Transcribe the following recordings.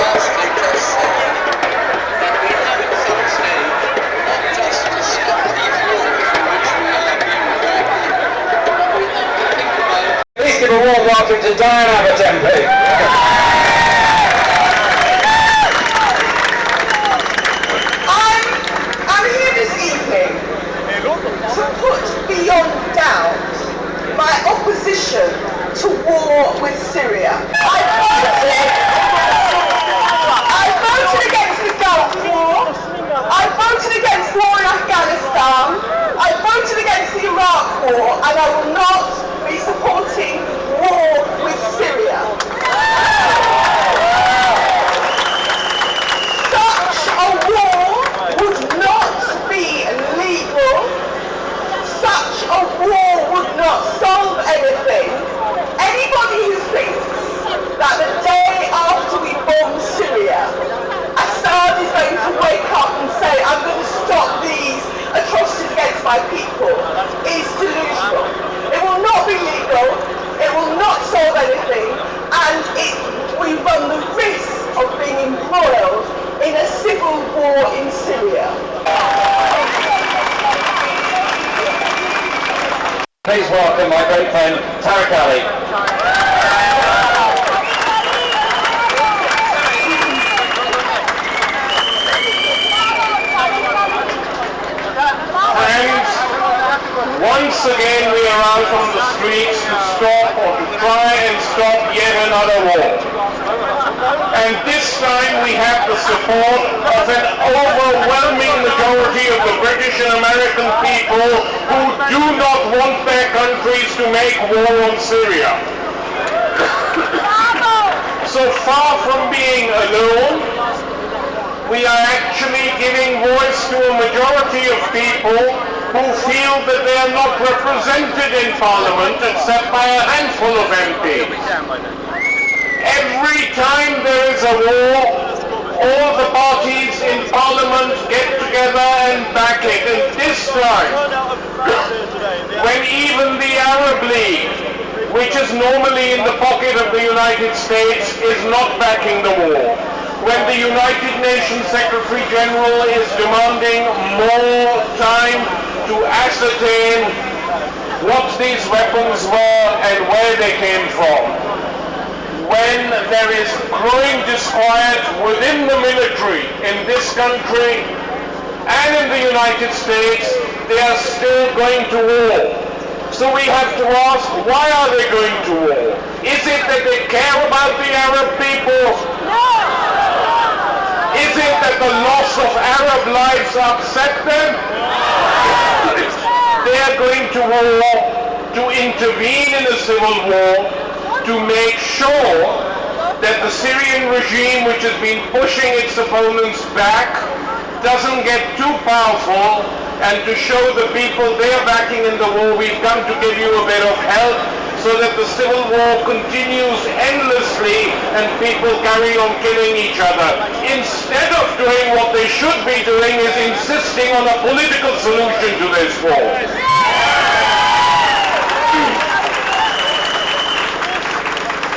lastly, just say that we have at some stage not just to stop these wars in which we are being dragged in, but we have to think about... Please give a warm welcome to Diane Abertempi. I'm here this evening to put beyond doubt my opposition to war with Syria. I voted against the Gulf War. I voted against war in Afghanistan. I voted against the Iraq War, and I will not be supporting war with Syria. Such a war would not be legal. Such a war would not solve anything. Anybody who thinks that the day after we bomb Syria, Assad is going to wake up and say, I'm going to stop these atrocities against my people, is delusional. It will not be legal, it will not solve anything, and we run the risk of being embroiled in a civil war in Syria. Please welcome my great friend, Tariq Ali. Once again we are out on the streets to stop or to try and stop yet another war. And this time we have the support of an overwhelming majority of the British and American people who do not want their countries to make war on Syria. So far from being alone, we are actually giving voice to a majority of people who feel that they are not represented in Parliament except by a handful of MPs. Every time there is a war, all the parties in Parliament get together and back it. And this time, when even the Arab League, which is normally in the pocket of the United States, is not backing the war, when the United Nations Secretary General is demanding more time to ascertain what these weapons were and where they came from, when there is growing disquiet within the military in this country and in the United States, they are still going to war. So we have to ask, why are they going to war? Is it that they care about the Arab people? No! Is it that the loss of Arab lives upset them? They are going to war to intervene in a civil war to make sure that the Syrian regime, which has been pushing its opponents back, doesn't get too powerful, and to show the people they are backing in the war, we've come to give you a bit of help so that the civil war continues endlessly and people carry on killing each other. Instead of doing what they should be doing is insisting on a political solution to this war.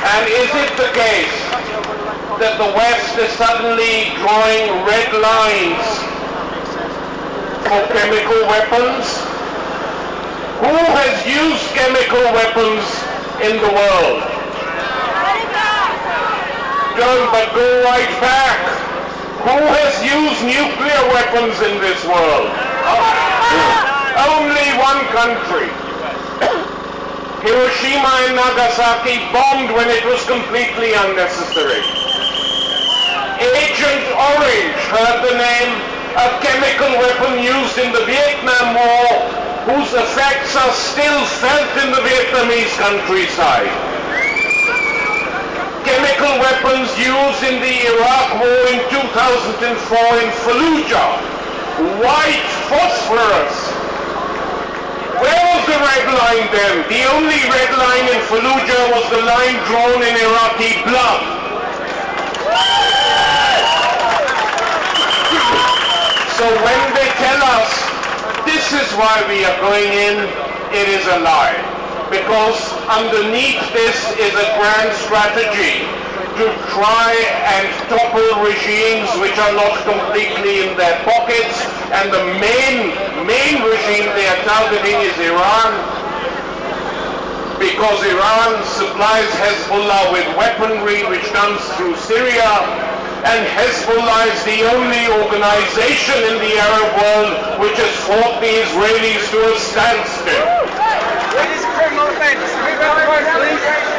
And is it the case that the West is suddenly drawing red lines for chemical weapons? Who has used chemical weapons in the world? But go right back. Who has used nuclear weapons in this world? Only one country. Hiroshima and Nagasaki bombed when it was completely unnecessary. Agent Orange, heard the name, a chemical weapon used in the Vietnam War, whose effects are still felt in the Vietnamese countryside. Chemical weapons used in the Iraq War in 2004 in Fallujah. White phosphorus. Where was the red line then? The only red line in Fallujah was the line drawn in Iraqi blood. So when they tell us this is why we are going in, it is a lie. because underneath this is a grand strategy to try and topple regimes which are not completely in their pockets, and the main regime they are targeting is Iran, because Iran supplies Hezbollah with weaponry which comes through Syria, and Hezbollah is the only organization in the Arab world which has fought the Israelis to a standstill. It is a criminal offense. Move out of the road, please.